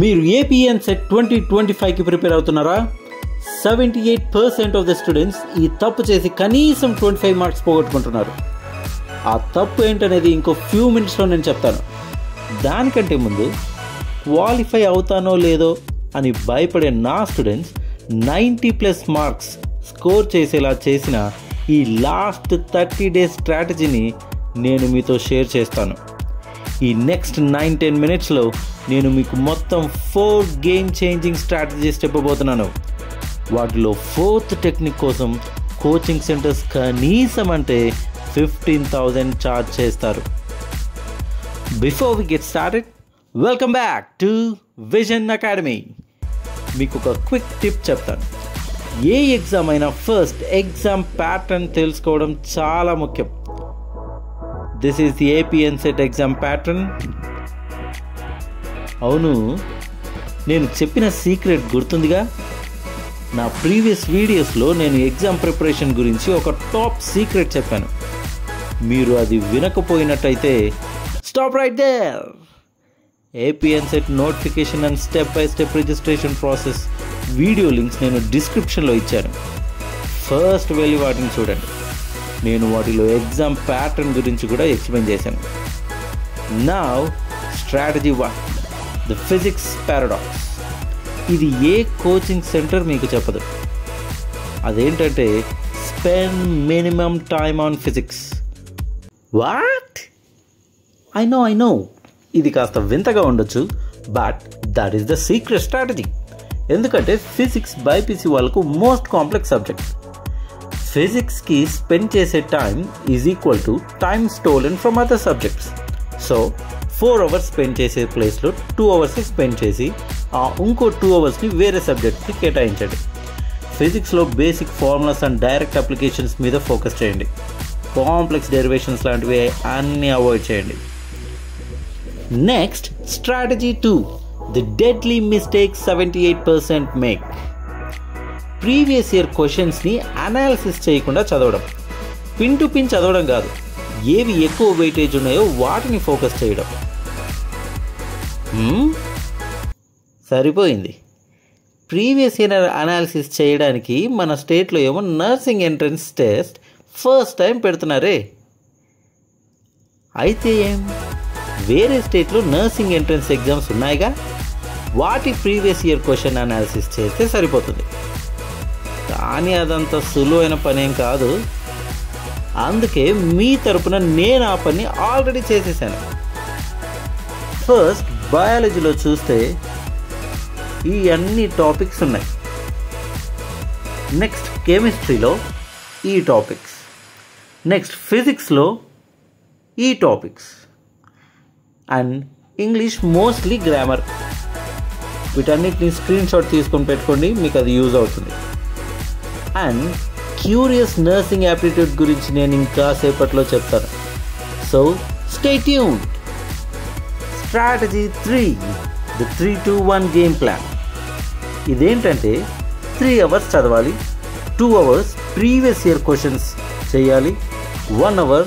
మీరు APN set 2025కి prepare అవుతున్నారా? 78% of the students ఈ తప్పు చేసి కనీసం 25 మార్క్స్ పోగొట్టుకుంటున్నారు. ఆ తప్పు ఏంటనేది ఇంకో ఫ్యూ మినిట్స్లో నేను చెప్తాను. దానికంటే ముందు క్వాలిఫై అవుతానో లేదో అని భయపడే నా స్టూడెంట్స్ 90+ మార్క్స్ స్కోర్ చేసేలా చేసిన ఈ లాస్ట్ 30 డేస్ స్ట్రాటజీని నేను మీతో షేర్ చేస్తాను. ఈ నెక్స్ట్ 9-10 మినిట్స్లో నేను మీకు మొత్తం 4 గేమ్ చేంజింగ్ స్ట్రాటజీస్ చెప్పబోతున్నాను. వాటిలో 4th టెక్నిక్ కోసం కోచింగ్ సెంటర్స్ కనీసం అంటే 15,000 ఛార్జ్ చేస్తారు. Before we get started, welcome back to vision academy. మీకు ఒక క్విక్ టిప్ చెప్తాను. ఏ ఎగ్జామ్ అయినా ఫస్ట్ ఎగ్జామ్ ప్యాటర్న్ తెలుసుకోవడం చాలా ముఖ్యం. This is the APN set exam pattern. అవును, నేను చెప్పిన సీక్రెట్ గుర్తుందిగా? నా ప్రీవియస్ వీడియోస్లో నేను ఎగ్జామ్ ప్రిపరేషన్ గురించి ఒక టాప్ సీక్రెట్ చెప్పాను. మీరు అది వినకపోయినట్టయితే stop right there. APN set notification and step by step registration process video links నేను డిస్క్రిప్షన్లో ఇచ్చాను. ఫస్ట్ వెళ్ళి వాటిని చూడండి. నేను వాటిలో ఎగ్జామ్ ప్యాటర్న్ గురించి కూడా ఎక్స్ప్లెయిన్ చేశాను. Now strategy 1, the physics paradox. ఇది ఏ కోచింగ్ సెంటర్ మీకు చెప్పదు. అదేంటంటే spend minimum time on physics. What? I know ఇది కాస్త వింతగా ఉండొచ్చు, but that is the secret strategy. ఎందుకంటే ఫిజిక్స్ బైపీసీ వాళ్ళకు మోస్ట్ కాంప్లెక్స్ సబ్జెక్ట్. ఫిజిక్స్కి స్పెండ్ చేసే time is equal to time stolen from other subjects. So 4 hours spend చేసే ప్లేస్లో 2 hours spend చేసి ఆ ఇంకో 2 అవర్స్ని వేరే సబ్జెక్ట్కి కేటాయించండి. ఫిజిక్స్లో basic formulas and direct applications మీద ఫోకస్ చేయండి. కాంప్లెక్స్ డెరివేషన్స్ లాంటివి అన్నీ అవాయిడ్ చేయండి. Next strategy 2, the deadly mistake 78% make. Previous year క్వశ్చన్స్ని అనాలిసిస్ చేయకుండా చదవడం. పిన్ టు పిన్ చదవడం కాదు, ఏవి ఎక్కువ వెయిటేజ్ ఉన్నాయో వాటిని ఫోకస్ చేయడం. సరిపోయింది. ప్రీవియస్ ఇయర్ అనాలిసిస్ చేయడానికి మన స్టేట్లో ఏమో nursing entrance test first time పెడుతున్నారే. అయితే ఏం, వేరే స్టేట్లో నర్సింగ్ ఎంట్రన్స్ ఎగ్జామ్స్ ఉన్నాయిగా, వాటి ప్రీవియస్ ఇయర్ క్వశ్చన్ అనాలిసిస్ చేస్తే సరిపోతుంది. కానీ అదంత సులువైన పనేం కాదు. అందుకే మీ తరపున నేను ఆ పని ఆల్రెడీ చేసేసాను. ఫస్ట్ బయాలజీలో చూస్తే ఈ అన్ని టాపిక్స్ ఉన్నాయి. నెక్స్ట్ కెమిస్ట్రీలో ఈ టాపిక్స్, నెక్స్ట్ ఫిజిక్స్లో ఈ topics, and English mostly grammar. వీటన్నిటిని స్క్రీన్ షాట్ తీసుకొని పెట్టుకోండి, మీకు అది యూజ్ అవుతుంది. అండ్ క్యూరియస్ నర్సింగ్ యాప్టిట్యూడ్ గురించి నేను ఇంకా సేపట్లో చెప్తాను. So stay tuned. Strategy 3, the 3-2-1 game plan. ఇదేంటంటే 3 అవర్స్ చదవాలి, 2 అవర్స్ ప్రీవియస్ ఇయర్ క్వశ్చన్స్ చేయాలి, 1 అవర్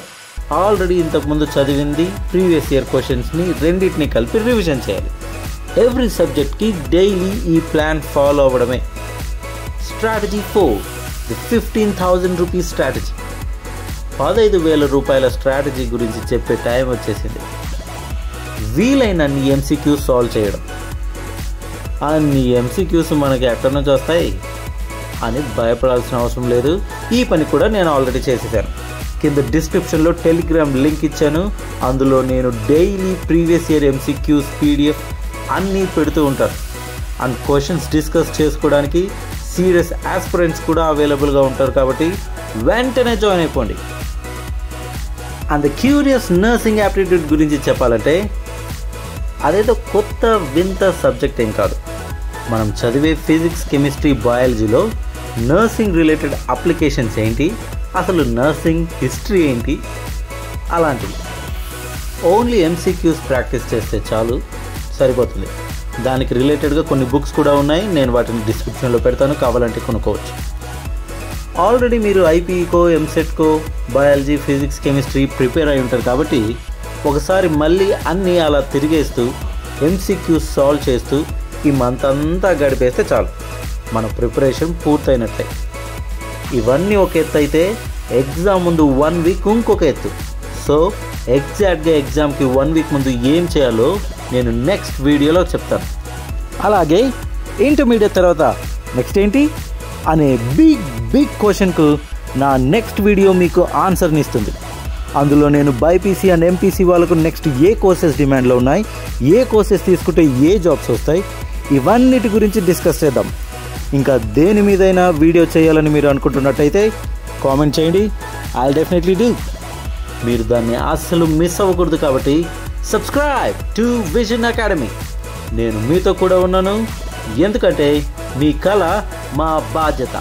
ఆల్రెడీ ఇంతకుముందు చదివింది ప్రీవియస్ ఇయర్ క్వశ్చన్స్ని రెండింటిని కలిపి రివిజన్ చేయాలి. ఎవ్రీ సబ్జెక్ట్కి డైలీ ఈ ప్లాన్ ఫాలో అవ్వడమే. Strategy 4, the 15,000 rupees strategy. 15,000 రూపాయల స్ట్రాటజీ గురించి చెప్పే టైం వచ్చేసింది. వీలైనన్ని ఎంసీక్యూస్ సాల్వ్ చేయడం. అన్ని ఎంసీక్యూస్ మనకి ఎక్కడి నుంచి వస్తాయి అని భయపడాల్సిన అవసరం లేదు. ఈ పని కూడా నేను ఆల్రెడీ చేసేసాను. కింద డిస్క్రిప్షన్లో టెలిగ్రామ్ లింక్ ఇచ్చాను. అందులో నేను daily previous year MCQs PDF అన్నీ పెడుతూ ఉంటాను. అండ్ క్వశ్చన్స్ డిస్కస్ చేసుకోవడానికి సీరియస్ ఆస్పిరెంట్స్ కూడా అవైలబుల్గా ఉంటారు. కాబట్టి వెంటనే జాయిన్ అయిపోండి. And the curious nursing aptitude గురించి చెప్పాలంటే అదేదో కొత్త వింత సబ్జెక్ట్ ఏం కాదు. మనం చదివే ఫిజిక్స్, కెమిస్ట్రీ, బయాలజీలో నర్సింగ్ రిలేటెడ్ అప్లికేషన్స్ ఏంటి, అసలు నర్సింగ్ హిస్టరీ ఏంటి, అలాంటివి. ఓన్లీ ఎంసీక్యూస్ ప్రాక్టీస్ చేస్తే చాలు, సరిపోతుంది. దానికి రిలేటెడ్గా కొన్ని బుక్స్ కూడా ఉన్నాయి, నేను వాటిని డిస్క్రిప్షన్లో పెడతాను, కావాలంటే కొనుక్కోవచ్చు. ఆల్రెడీ మీరు ఐపీఈకో, ఎంసెట్కో, బయాలజీ, ఫిజిక్స్, కెమిస్ట్రీ ప్రిపేర్ అయి ఉంటారు. కాబట్టి ఒకసారి మళ్ళీ అన్నీ అలా తిరిగేస్తూ ఎంసీక్యూస్ సాల్వ్ చేస్తూ ఈ మంత్ అంతా గడిపేస్తే చాలు, మన ప్రిపరేషన్ పూర్తయినట్లే. ఇవన్నీ ఒక ఎత్తు అయితే ఎగ్జామ్ ముందు 1 వీక్ ఇంకొక ఎత్తు. సో ఎగ్జాక్ట్గా ఎగ్జామ్కి 1 వీక్ ముందు ఏం చేయాలో నేను నెక్స్ట్ వీడియోలో చెప్తాను. అలాగే ఇంటర్మీడియట్ తర్వాత నెక్స్ట్ ఏంటి అనే బిగ్ క్వశ్చన్కు నా నెక్స్ట్ వీడియో మీకు ఆన్సర్ని ఇస్తుంది. అందులో నేను బైపీసీ అండ్ ఎంపీసీ వాళ్ళకు నెక్స్ట్ ఏ కోర్సెస్ డిమాండ్లో ఉన్నాయి, ఏ కోర్సెస్ తీసుకుంటే ఏ జాబ్స్ వస్తాయి, ఇవన్నిటి గురించి డిస్కస్ చేద్దాం. ఇంకా దేని మీదైనా వీడియో చేయాలని మీరు అనుకుంటున్నట్టయితే కామెంట్ చేయండి. I'll definitely do. మీరు దాన్ని అస్సలు మిస్ అవ్వకూడదు. కాబట్టి సబ్స్క్రైబ్ టు విజన్ అకాడమీ. నేను మీతో కూడా ఉన్నాను, ఎందుకంటే మీ కళ మా బాధ్యత.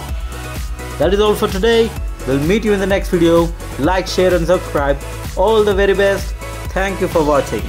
That is all for today. We'll meet you in the next video. Like, share and subscribe. All the very best. Thank you for watching.